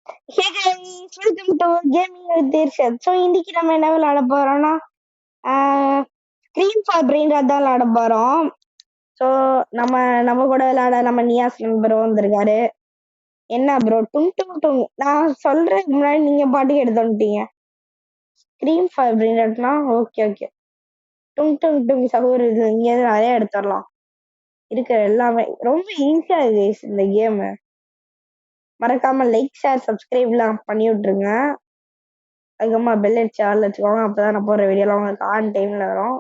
Hey guys, welcome to Gaming with Dirshad. So இன்னைக்கு நம்ம என்ன விளையாட போறோம்னா ஸ்க்ரீன் ஃபார் பிரெயின் தான் விளையாட போறோம். ஸோ நம்ம கூட விளையாட நம்ம நியாஸ் ப்ரோ வந்திருக்காரு. என்ன ப்ரோ டும் டும் டும் நான் சொல்றேன் முன்னாடி நீங்க பாட்டுக்கு எடுத்து வந்துட்டீங்க. ஸ்க்ரீன் ஃபார் பிரெயின்னா ஓகே ஓகே. டும் டும் டும் சகோதரி இங்க நிறைய எடுத்துடலாம். இருக்கிற எல்லாமே ரொம்ப ஈஸியா இருக்கு இந்த கேம். மறக்காம லைக் ஷேர் சப்ஸ்கிரைப்லாம் பண்ணி விட்டுருங்க. அதுக்கப்புறமா பெல் அடிச்சு ஆள் வச்சுக்கோங்க. அப்பதான் நான் போடுற வீடியோலாம் உங்களுக்கு ஆன் டைம்ல வரும்.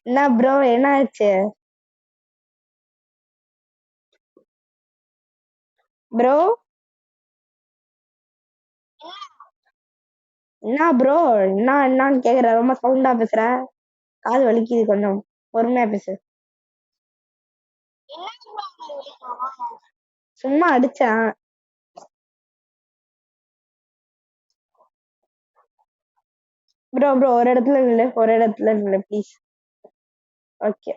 என்ன ப்ரோ என்ன ஆச்சு ப்ரோ? என்ன ப்ரோ என்னன்னு கேக்குற, ரொம்ப சவுண்டா பேசுற, காது வலிக்குது, கொஞ்சம் பொறுமையா பேசு. சும்மா அடிச்சேன் ப்ரோ. ஒரு இடத்துல நில்லு ப்ளீஸ். ஓகே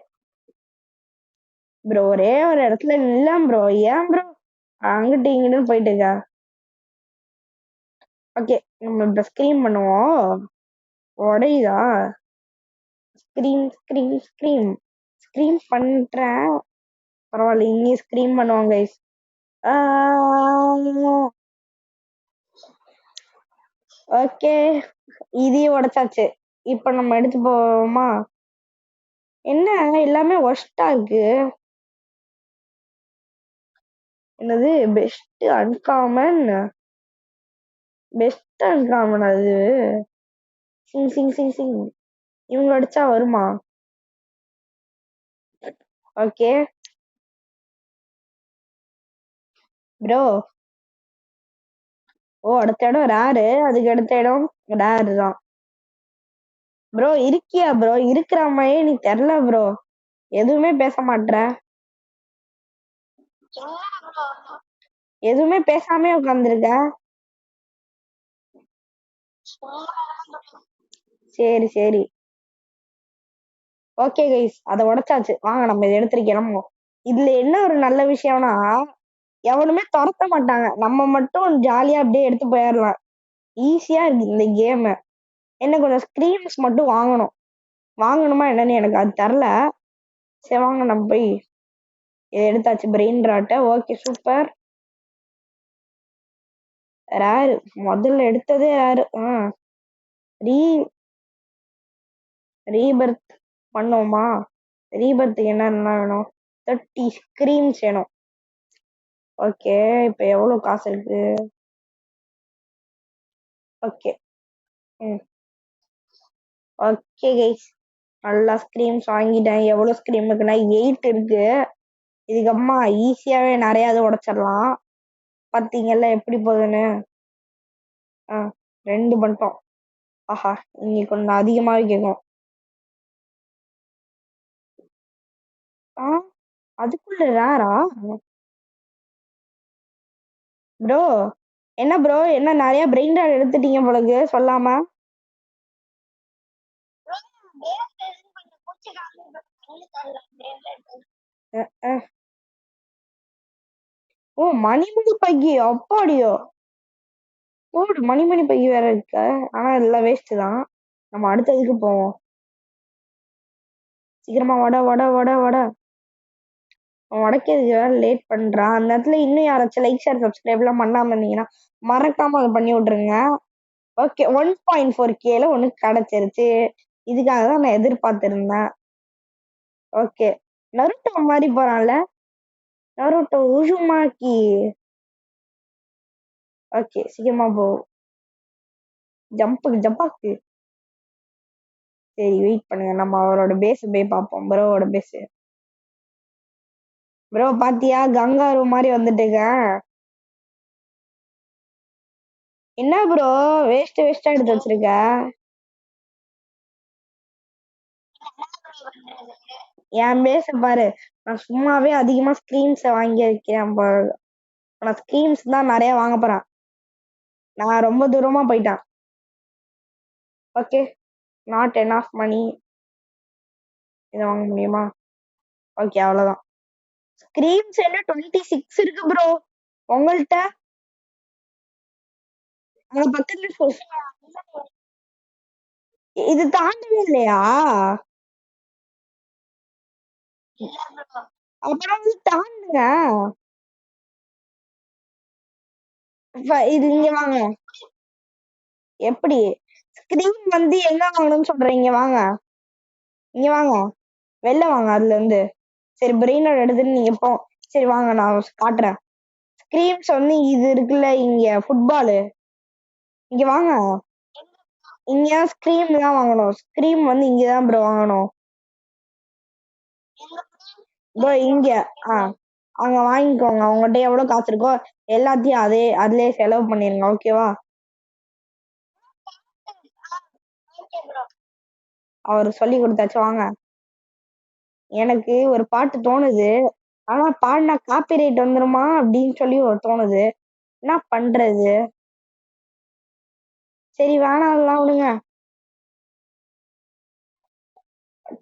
ப்ரோ, ஒரே ஒரு இடத்துல நில்ல ப்ரோ. ஏன் ப்ரோ அங்கிட்டு இங்கிட்டு போயிட்டு இருக்கா? ஓகே நம்ம இப்ப ஸ்கிரீன் பண்ணுவோம். உடையுதா? ஸ்கிரீன் பண்றேன். பரவாயில்ல, இங்கே ஸ்கிரீன் பண்ணுவாங்க guys. ஓகே இதையும் உடைச்சாச்சு. இப்ப நம்ம எடுத்து போவோமா? என்ன எல்லாமே ஒஸ்டா இருக்கு. என்னது பெஸ்ட் அன்காமன்? அது சிங் சிங் சிங் சிங் இவங்க அடிச்சா வருமா? Okay bro. ஓ, அடுத்த இடம் ரேரு, அதுக்கு அடுத்த இடம் ரேரு தான் ப்ரோ. இருக்கியா ப்ரோ? இருக்கிற மாதிரியே நீ தெரியல ப்ரோ, எதுவுமே பேச மாட்ற. எதுவுமே பேசாம உட்காந்துருக்க. சரி சரி ஓகே கைஸ், அதை உடைச்சாச்சு. வாங்க நம்ம இதை எடுத்துட்டு கிளம்புவோம். இதுல என்ன ஒரு நல்ல விஷயம்னா, எவனுமே துரத்த மாட்டாங்க. நம்ம மட்டும் ஜாலியா அப்படியே எடுத்து போயிடலாம். ஈஸியா இருக்கு இந்த கேம். என்ன கொஞ்சம் ஸ்கிரீன்ஸ் மட்டும் வாங்கணுமா என்னன்னு எனக்கு அது தெரில. சரி வாங்க நம்ம போய் இதை எடுத்தாச்சு. பிரெயின் ராட்டை ஓகே சூப்பர். ரேரு, முதல்ல எடுத்ததே ரேரு. ரீ ரீபர்த் பண்ணோமா? ரீபர்த்துக்கு என்னென்ன வேணும்? 30 ஸ்கிரீன்ஸ் வேணும். ஓகே இப்ப எவ்வளவு காசு இருக்கு? ஓகே ஓகே கைஸ், நல்லா ஸ்கிரீம்ஸ் வாங்கிட்டேன். எவ்வளவு ஸ்கிரீம் இருக்குன்னா 8 இருக்கு. இதுக்கப்புறமா ஈஸியாவே நிறைய உடைச்சிடலாம். பாத்தீங்கல்ல எப்படி போகுதுன்னு. 2 பண்ணிட்டோம். ஆஹா, இன்னைக்கு கொஞ்சம் அதிகமாவே கேட்கும். அதுக்குள்ள ரேரா ப்ரோ? என்ன ப்ரோ, என்ன நிறைய பிரெயின் ராட் எடுத்துட்டீங்க போலக்கு சொல்லாம. ஓ, மணிமணி பையி அப்பாடியோ. ஓடு, மணிமணி பையி வேற இருக்க. ஆனா எல்லாம் வேஸ்ட் தான். நம்ம அடுத்ததுக்கு போவோம். சீக்கிரமா வட உடைக்கிறதுக்கு வேற லேட் பண்றான். அந்த இடத்துல இன்னும் யாராச்சும் லைக் ஷேர் சப்ஸ்கிரைப் எல்லாம் பண்ணாம இருந்தீங்கன்னா மறக்காம அதை பண்ணி விட்டுருங்க. ஓகே 1.4Kல ஒண்ணு கிடைச்சிருச்சு. இதுக்காக தான் நான் எதிர்பார்த்திருந்தேன். ஓகே நருட்டோ மாதிரி போறான்ல, நருட்டோ உஜுமாக்கி. ஓகே சீக்கிரமா போ. ஜம்பாக்கு. சரி வெயிட் பண்ணுங்க, நம்ம அவரோட பேஸ் போய் பார்ப்போம். ப்ரோவோட பேஸ். ப்ரோ பாத்தியா, கங்காரு மாதிரி வந்துட்டுங்க. என்ன ப்ரோ வேஸ்டா எடுத்து வச்சிருக்க? என் பேச பாரு, நான் சும்மாவே அதிகமா ஸ்கிரீன்ஸ் வாங்கி இருக்கேன் பாரு. நான் ஸ்கிரீன்ஸ் தான் நிறைய வாங்க போறேன். நான் ரொம்ப தூரமா போயிட்டேன். ஓகே நாட் எனாஃப் மணி. இதை வாங்க முடியுமா? ஓகே அவ்வளவுதான். ஸ்கிரீன்ஸ் என்ன 26 இருக்கு ப்ரோ உங்கள்ட்ட. அங்க பக்கத்துல இது தாண்டவே இல்லையா? அப்புறம் வந்து தாண்டுங்க. இது இங்க வாங்க. எப்படி ஸ்கிரீன் வந்து எங்க வாங்கணும்னு சொல்றீங்க? வாங்க இங்க வாங்க, வெளில வாங்க அதுல இருந்து. சரி பிரெயினோட எடுத்துட்டு நீங்க போ. சரி வாங்க நான் காட்டுறேன். ஸ்கிரீம்ஸ் வந்து இது இருக்குல்ல இங்க ஃபுட்பாலு. இங்க வாங்க. இங்க ஸ்கிரீம் தான் வாங்கணும். ஸ்கிரீம் வந்து இங்கதான் ப்ரோ வாங்கணும். ப்ரோ இங்க அங்க வாங்கிக்கோங்க. உங்ககிட்ட எவ்வளவு காசு இருக்கோ எல்லாத்தையும் அதுலயே செலவு பண்ணிருங்க. ஓகேவா? அவர் சொல்லி கொடுத்தாச்சு வாங்க. எனக்கு ஒரு பாட்டு தோணுது. ஆனா பாடினா காப்பிரைட் வந்துருமா அப்படின்னு சொல்லி ஒரு தோணுது. என்ன பண்றது? சரி வேணாம்லாம் விடுங்க.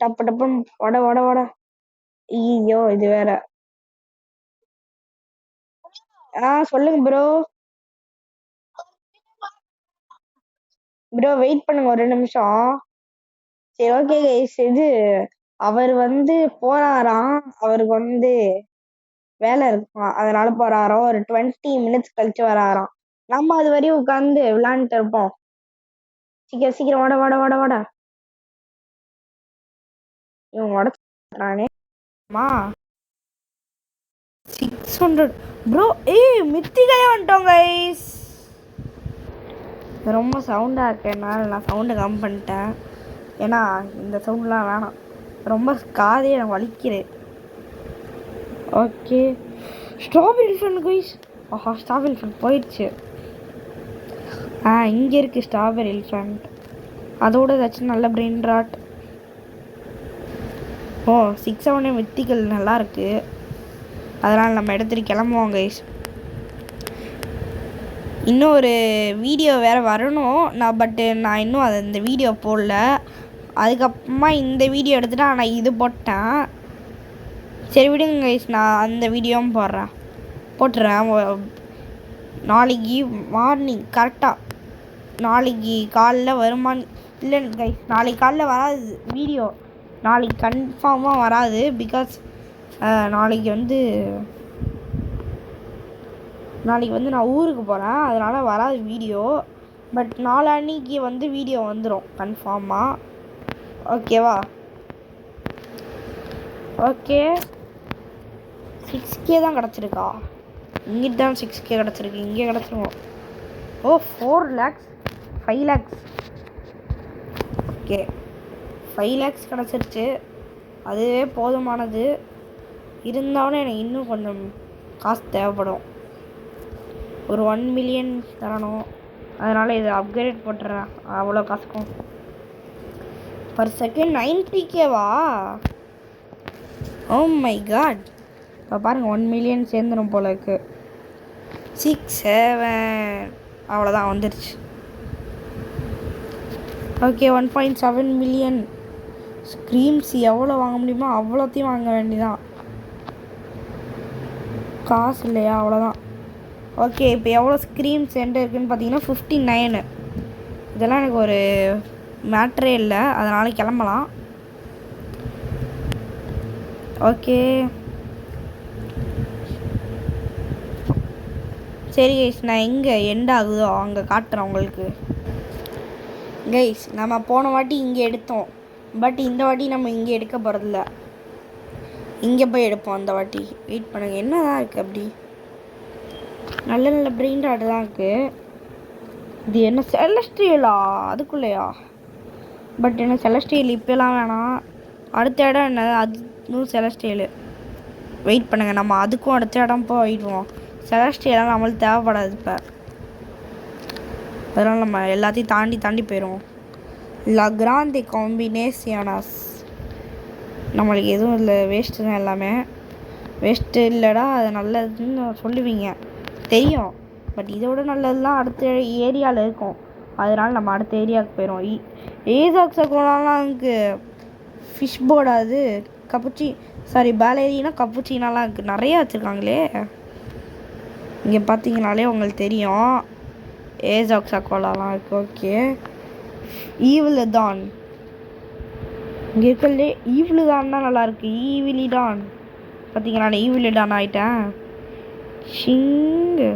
டப்பு டப்புன்னு வட வட வட. ஐயோ இது வேற. சொல்லுங்க ப்ரோ. ப்ரோ வெயிட் பண்ணுங்க ஒரு நிமிஷம். சரி ஓகே கைஸ், இது அவர் வந்து போறாராம். அவருக்கு வந்து வேலை இருக்கும், அதனால போறாராம். ஒரு 20 மினிட்ஸ் கழிச்சு வராராம். நம்ம அது வரையும் உட்காந்து விளையாண்டுட்டு இருப்போம். சீக்கிரம் சீக்கிரம் வட வட வட வட. இவன் உடச்சானே. 600 ப்ரோ. மித்திகளே வந்துட்டோம் கைஸ். ரொம்ப சவுண்டாக இருக்கனால நான் சவுண்டை கம்மி பண்ணிட்டேன். ஏன்னா இந்த சவுண்ட்லாம் வேணாம், ரொம்ப காதே எனக்கு வலிக்கிறேன். Okay strawberry elephant guys. Strawberry elephant போயிடுச்சு. இங்கே இருக்குது ஸ்ட்ராபெரி எலிஃபண்ட். அதோட ஏதாச்சும் நல்ல பிரெயின் ராட். 6-7 மித்திகள் நல்லா இருக்கு. அதனால் நம்ம எடுத்துகிட்டு கிளம்புவோம் கைஸ். இன்னும் ஒரு வீடியோ வேறு வரணும் நான் இன்னும் அதை இந்த வீடியோ போடல. அதுக்கப்புறமா இந்த வீடியோ எடுத்துகிட்டு நான் இது போட்டேன். சரி விடுங்க கைஸ், நான் அந்த வீடியோவும் போட்டுறேன். நாளைக்கு மார்னிங் கரெக்டாக நாளைக்கு காலைல வருமானு இல்லை கைஸ். நாளைக்கு காலைல வராது வீடியோ. நாளைக்கு கன்ஃபார்மாக வராது. பிகாஸ் நாளைக்கு வந்து நான் ஊருக்கு போகிறேன், அதனால் வராது வீடியோ. பட் நாளான்னைக்கு வந்து வீடியோ வந்துடும் கன்ஃபார்மாக. ஓகேவா? ஓகே 6K தான் கிடச்சிருக்கா? இங்கிட்ட தான் 6K கிடச்சிருக்கு. இங்கே கிடச்சிருவோம். 4 lakhs 5 lakhs. ஓகே 5 lakhs கிடச்சிருச்சு. அதுவே போதுமானது. இருந்தாலும் எனக்கு இன்னும் கொஞ்சம் காசு தேவைப்படும். ஒரு 1 million தரணும். அதனால் இதை அப்கிரேட் போட்டுறேன். அவ்வளோ காசுக்கும் பர் செகண்ட் 90K-வா? Oh my god. இப்போ பாருங்கள் 1 million சேர்ந்துடும் போல இருக்கு. 6 7 அவ்வளோதான் வந்துருச்சு. Okay 1.7 million. ஸ்க்ரீம்ஸ் எவ்வளோ வாங்க முடியுமோ அவ்வளோத்தையும் வாங்க வேண்டியதான். காசு இல்லையா? அவ்வளோதான். ஓகே இப்போ எவ்வளோ ஸ்க்ரீம்ஸ் என்கிட்ட இருக்குதுன்னு பார்த்தீங்கன்னா 59. இதெல்லாம் எனக்கு ஒரு மேட்ரே இல்லை, அதனால் கிளம்பலாம். ஓகே சரி கைஸ், நான் எங்கே எண்ட் ஆகுதோ அங்கே காட்டுறேன் உங்களுக்கு. கைஸ் நம்ம போன வாட்டி இங்கே எடுத்தோம், பட் இந்த வாட்டி நம்ம இங்கே எடுக்க போகிறதில்ல. இங்கே போய் எடுப்போம் அந்த வாட்டி. வெயிட் பண்ணுங்கள், என்ன தான் இருக்குது அப்படி? நல்ல நல்ல பிரெயின் ராட் தான் இருக்குது. இது என்ன செலஸ்ட்ரியலா? அதுக்குள்ளேயா? பட் என்ன செலஸ்ட்ரியல் இப்போலாம் வேணாம். அடுத்த இடம் என்ன? அதுவும் செலஸ்ட்ரியலு. வெயிட் பண்ணுங்கள், நம்ம அதுக்கும் அடுத்த இடம் போயிடுவோம். செலஸ்ட்ரியலாம் நம்மளுக்கு தேவைப்படாது இப்போ. அதனால் நம்ம எல்லாத்தையும் தாண்டி போயிடுவோம். லா கிராண்டே காம்பினேஷனாஸ். நம்மளுக்கு எதுவும் இல்லை, வேஸ்ட்டு தான் எல்லாமே. வேஸ்ட்டு இல்லைடா, அது நல்லதுன்னு சொல்லுவீங்க தெரியும். பட் இதோட நல்லதுலாம் அடுத்த ஏரியாவில் இருக்கும். அதனால் நம்ம அடுத்த ஏரியாவுக்கு போயிடுவோம். ஏசாக்ஸாலாம் எனக்கு ஃபிஷ் போர்டு அது கப்புச்சி சாரி பேலரினா கப்புச்சினாலாம் இருக்குது, நிறையா வச்சுருக்காங்களே. இங்கே பார்த்தீங்கனாலே உங்களுக்கு தெரியும், ஏசாக்ஸா கோலாலாம் இருக்குது. ஓகே, ஈவில் தான் இங்கே இருக்கிறதே ஈவில் தான் நல்லாயிருக்கு. ஈவிலி டான் பார்த்தீங்களா, நான் ஈவிலி டான் ஆகிட்டேன். ஷிங்கு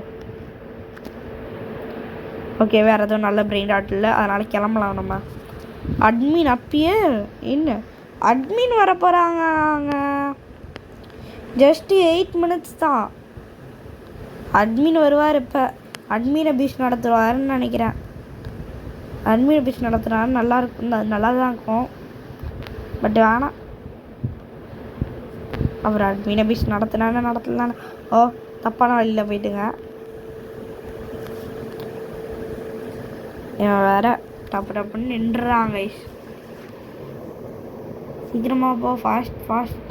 ஓகே, வேறு எதுவும் நல்ல பிரெயின் டாட் இல்லை, அதனால் கிளம்பலாம் நம்ம. அட்மின் அப்பியர் என்ன அட்மின் வர போகிறாங்க. ஜஸ்ட்டு 8 மினிட்ஸ் தான் அட்மின் வருவார். இப்போ அட்மின் அபிஷ் நடத்துவாருன்னு நினைக்கிறேன். அட்மின் அபிஷ் நடத்துகிறாரு, நல்லா இருக்கும், நல்லா தான் இருக்கும். பட் வேணாம், அவர் அட்மின் அபிஷ் நடத்தலான்னு ஓ தப்பான வழியில் போயிட்டுங்க. வேற டப்புன்னு நின்றுறாங்க. சீக்கிரமாக போ, ஃபாஸ்ட்.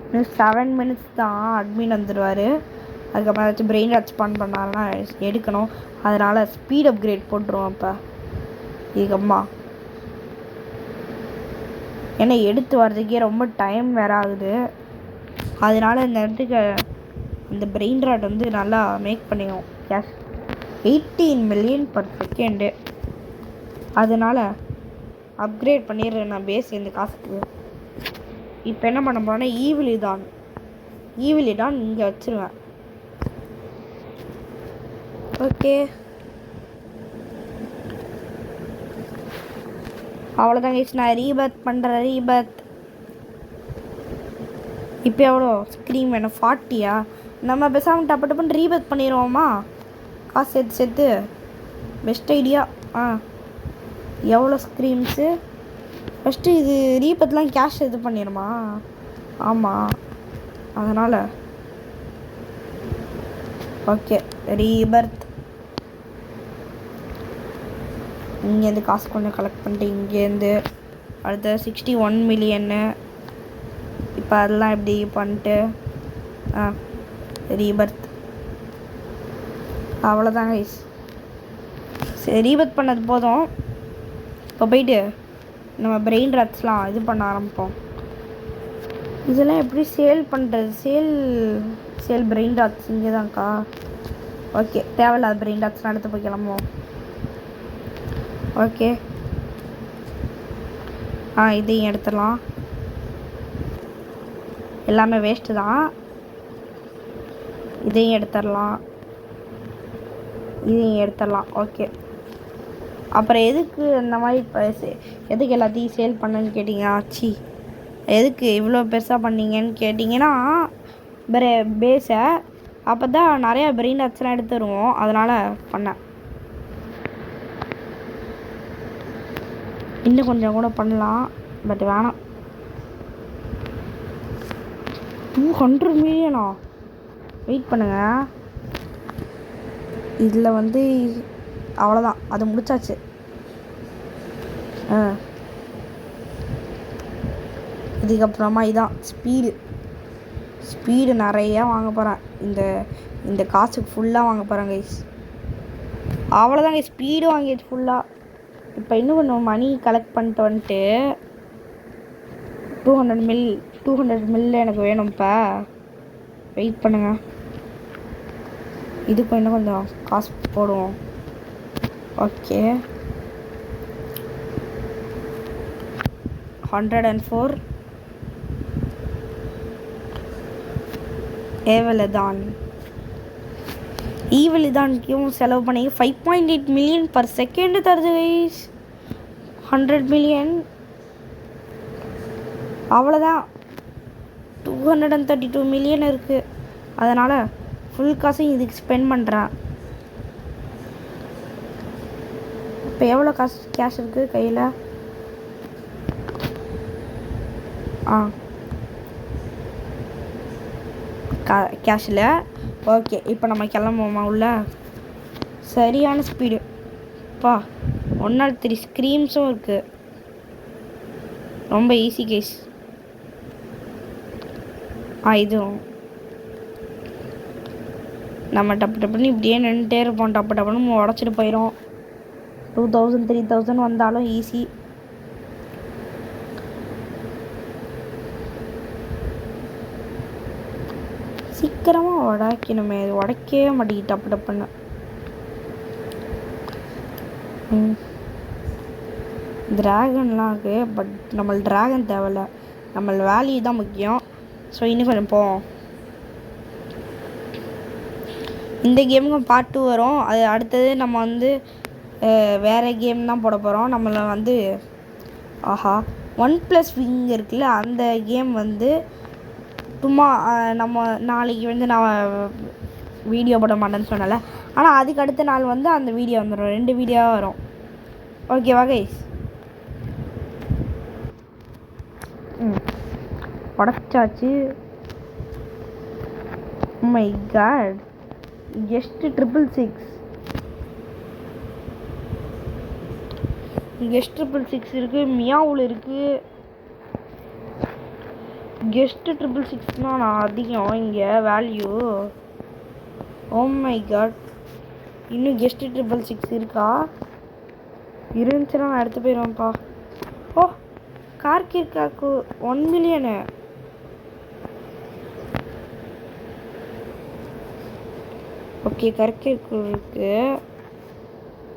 இன்னும் 7 மினிட்ஸ் தான் அட்மின் வந்துடுவார். அதுக்கப்புறம் ஏதாச்சும் பிரெயின் டாட் ஸ்பான் பண்ணாருன்னா எடுக்கணும். அதனால் ஸ்பீட் அப்கிரேட் போட்டுருவோம். இப்போ இதுக்கம்மா ஏன்னா எடுத்து வர்றதுக்கே ரொம்ப டைம் வேறு ஆகுது. அதனால் இந்த இடத்துக்கு இந்த பிரெயின் டாட் வந்து நல்லா மேக் பண்ணிடுவோம். Cash 18 million per second. அதனால் அப்கிரேட் பண்ணிடுறேன் நான் பேஸ் இந்த காசுக்கு. இப்போ என்ன பண்ண போகிறேன்னா ஈவிலி தான் இங்கே வச்சுருவேன். ஓகே, அவ்வளோதான் கைஸ், நான் ரீபர்த் பண்ணுறேன். இப்போ எவ்வளோ ஸ்க்ரீம் வேணும்? 40யா? நம்ம பேசாமல் டப்புன்னு ரீபர்த் பண்ணிடுவோமா? காசு சேர்த்து பெஸ்ட் ஐடியா. எவ்வளோ ஸ்க்ரீம்ஸு? ஃபஸ்ட்டு இது ரீபர்த்லாம் கேஷ் இது பண்ணிடுமா? ஆமாம், அதனால் ஓகே ரீபர்த். இங்கேருந்து காசு கொஞ்சம் கலெக்ட் பண்ணிட்டு இங்கேருந்து அடுத்த 61 மில்லியன்னு. இப்போ அதெல்லாம் எப்படி பண்ணிட்டு ரீபர்த். அவ்வளோதான் கைஸ், சரி ரீபர்த் பண்ணது போதும். இப்போ போயிட்டு நம்ம பிரெயின் டாட்ஸ்லாம் இது பண்ண ஆரம்பிப்போம். இதெல்லாம் எப்படி சேல் பண்ணுறது? சேல் பிரெயின் டாட்ஸ் இங்கே தான்க்கா. ஓகே, தேவையில்லாத பிரெயின் டாட்ஸ்லாம் எடுத்து போய் கிளம்புவோம். ஓகே, இதையும் எடுத்துடலாம். எல்லாமே வேஸ்ட்டு தான். இதையும் எடுத்துடலாம். ஓகே, அப்புறம் எதுக்கு இந்த மாதிரி எதுக்கு எல்லாத்தையும் சேல் பண்ணுன்னு கேட்டிங்க? ஆச்சி, எதுக்கு இவ்வளோ பெருசாக பண்ணீங்கன்னு கேட்டிங்கன்னா, பேஸை அப்போ தான் நிறையா பிரெயின் டாட்ஸ்லாம் எடுத்து வருவோம், அதனால் பண்ணேன். இன்னும் கொஞ்சம் கூட பண்ணலாம், பட் வேணாம். 200 மில்லியனா? வெயிட் பண்ணுங்க, இதில் வந்து அவ்வளோதான், அது முடிச்சாச்சு. இதுக்கப்புறமா இதான் ஸ்பீடு நிறையா வாங்க போகிறேன். இந்த காசுக்கு ஃபுல்லாக வாங்க போகிறேன் கைஸ். அவ்வளோதான் கைஸ், ஸ்பீடு வாங்கிடுச்சு ஃபுல்லாக. இப்போ இன்னும் கொஞ்சம் மணி கலெக்ட் பண்ணிட்டு வந்துட்டு 200 மில் எனக்கு வேணும். இப்போ வெயிட் பண்ணுங்க, இதுக்கும் இன்னும் கொஞ்சம் காசு போடுவோம். ஓகே, 104 ஈவலிதான்க்கும் செலவு பண்ணி 5.8 மில்லியன் பர் செகண்ட் தருது கைஸ். 100 மில்லியன் அவ்வளோதான். 232 மில்லியன் இருக்குது. அதனால் ஃபுல் காசையும் இதுக்கு ஸ்பெண்ட் பண்ணுறேன். இப்போ எவ்வளோ கேஷ் இருக்குது கையில்? கேஷில். ஓகே, இப்போ நம்ம கிளம்புவோமா உள்ள? சரியான ஸ்பீடு பா. 103 ஸ்க்ரீம்ஸும் இருக்குது. ரொம்ப ஈஸி கேஸ். இதுவும் நம்ம டப்புன்னு இப்படியே நின்றுட்டே இருப்போம். டப்புன்னு உடச்சிட்டு போயிடும். 2000 3000 வந்தாலும் ஈஸி. சீக்கிரமாக உடைக்கணுமே, இது உடைக்கவே மாட்டேங்குது டப்பு டப்புன்னு. ட்ராகன்லாம் இருக்குது, பட் நம்மளுக்கு ட்ராகன் தேவையில்ல, நம்மளுக்கு வேல்யூ தான் முக்கியம். ஸோ இன்னும் கொஞ்சம் போவோம். இந்த கேமுக்கும் பார்ட் 2 வரும். அது அடுத்தது நம்ம வந்து வேறு கேம் தான் போட போகிறோம். நம்மளை வந்து ஆஹா 1+ விங் இருக்குல்ல, அந்த கேம் வந்து சும்மா நம்ம நாளைக்கு வந்து நான் வீடியோ போட மாட்டேன்னு சொன்னல, ஆனால் அதுக்கு அடுத்த நாள் வந்து அந்த வீடியோ வந்துடும், 2 வீடியோவாக வரும். ஓகேவா கைஸ்? உடச்சாச்சு. மை காட், கெஸ்ட் 666 கெஸ்ட் 666 இருக்குது, மியாவில் இருக்குது. கெஸ்ட் 666னா நான் அதிகம் இங்கே வேல்யூ. ஓ மை காட், இன்னும் கெஸ்ட் 666 இருக்கா? இருந்துச்சுன்னா நான் எடுத்து போயிடுவேன்ப்பா. ஓ கார்கிர்காக்கு 1 மில்லியனு. ஓகே கர்கிர்கு இருக்குது.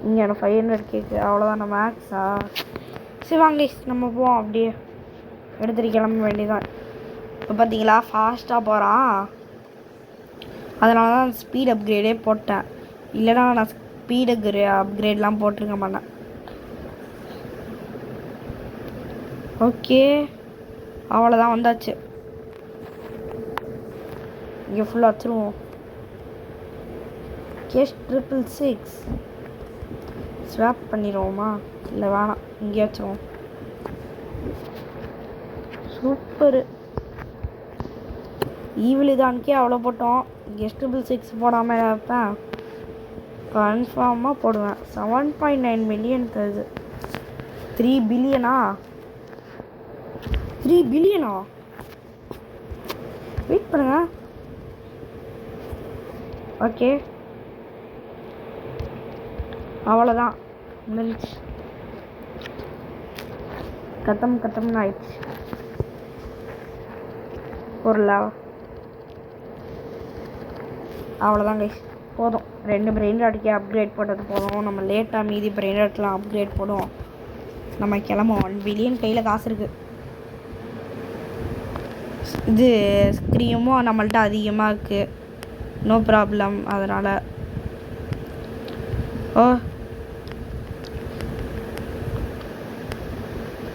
இங்கே எனக்கு 500 கேக்கு, அவ்வளோதான். நம்ம மேக்ஸா? சரி வாங்க நம்ம போவோம், அப்படியே எடுத்துகிட்டு கிளம்ப வேண்டியதான். இப்போ பார்த்தீங்களா ஃபாஸ்ட்டாக போகிறான், அதனால தான் ஸ்பீட் அப்கிரேடே போட்டேன். இல்லைனா நான் ஸ்பீட் அப்கிரேட்லாம் போட்டிருக்க மாட்டேன். ஓகே அவ்வளோதான், வந்தாச்சு. இங்கே ஃபுல்லாக வச்சுருவோம். கெஸ்ட் 666 ஸ்வாப் பண்ணிடுவோமா? இல்லை வேணாம், இங்கே வச்சுருவோம். சூப்பரு, ஈவிலிதான்க்கே அவ்வளோ போட்டோம். கெஸ்ட் 666 போடாமல் வைப்பேன், கன்ஃபார்மாக போடுவேன். 7.9 மில்லியன் தருது. 3 பில்லியனா? 3 பில்லியனா? வெயிட் பண்ணுங்க. ஓகே அவ்வளோதான், முடிஞ்சிச்சு. கத்தம்னு ஆயிடுச்சு. ஒரு அவ்வளோதான் கைஸ், போதும். 2 பிரெயின் ராட்டுக்கே அப்கிரேட் போட்டது போதும். நம்ம லேட்டாக மீதி பிரெயின் ராட்லாம் அப்கிரேட் போடுவோம். நம்ம கிளம்புவோம். 1 பில்லியன் கையில் காசு இருக்குது. இது ஸ்க்ரீமும் நம்மள்ட்ட அதிகமாக இருக்குது, நோ ப்ராப்ளம். அதனால் ஓ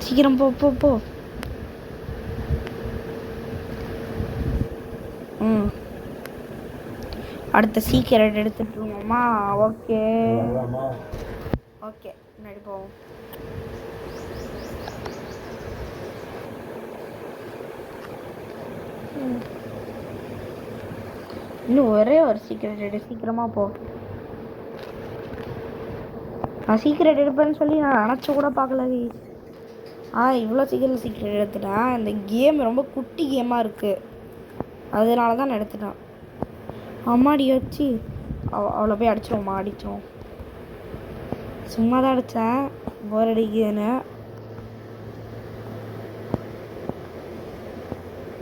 சீக்கிரம் போ போ போ. அடுத்த சீக்கிரம் எடுத்துட்டுருவோமா? ஓகே ஓகே, முன்னாடி போவோம். இன்னும் ஒரே ஒரு சீக்கிரம் எடு, சீக்கிரமாக போ. நான் சீக்கிரம் எடுப்பேன்னு சொல்லி நான் நினச்ச கூட பார்க்கல. இவ்வளோ சீக்கிரம் எடுத்துட்டேன். இந்த கேம் ரொம்ப குட்டி கேமாக இருக்குது, அதனால தான் நான் எடுத்துட்டேன். அம்மாடி வச்சு அவ்வளோ போய் அடிச்சிடுவோம்மா, அடிச்சிடுவோம். சும்மா தான் அடித்தேன், போர் அடிக்குதுன்னு.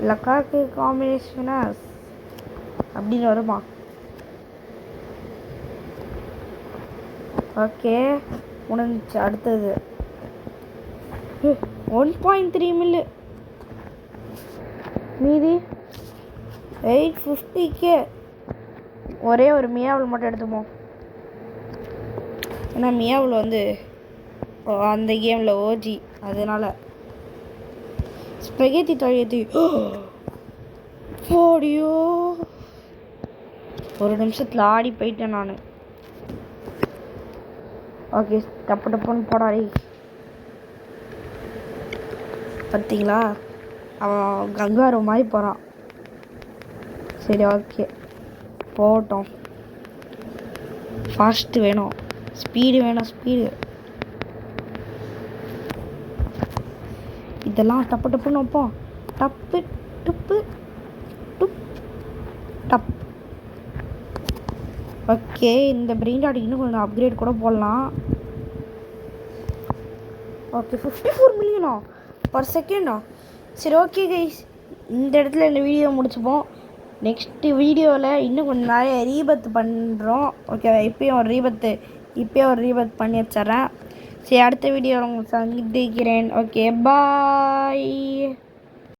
லக்காக்கு காம்பினேஷனாஸ் அப்படின்னு வருமா? ஓகே முடிஞ்சிச்சு. அடுத்தது 1.3 மில்லு, மீதி 850K. ஒரே ஒரு மியாவில் மட்டும் எடுத்துப்போம், ஏன்னா மியாவில் வந்து அந்த கேமில் ஓஜி, அதனால். ஸ்பெகேத்தி தொழியத்தி ஓடியோ, ஒரு நிமிஷத்தில் ஆடி போயிட்டேன் நான். ஓகே டப்புன்னு போடாடி. பார்த்தீங்களா, அவன் கங்காரோ மாதிரி போகிறான். சரி ஓகே போட்டோம். ஃபாஸ்ட்டு வேணும், ஸ்பீடு வேணும், ஸ்பீடு. இதெல்லாம் டப்புன்னு வைப்போம். டப்பு டுப்பு டுப் டப். ஓகே இந்த பிரெயின் ராட் இன்னும் கொஞ்சம் அப்கிரேட் கூட போடலாம். ஓகே 54 மில்லியனா பர் செகண்டா? சரி ஓகே கைஸ், இந்த இடத்துல இந்த வீடியோ முடிச்சுப்போம். நெக்ஸ்ட்டு வீடியோவில் இன்னும் கொஞ்சம் நிறைய ரீபத் பண்ணுறோம். ஓகே, இப்போயும் ஒரு ரீபத் பண்ணி வச்சிட்றேன். சரி, அடுத்த வீடியோவில் உங்களுக்கு சந்திக்கிறேன். ஓகே, பாய்.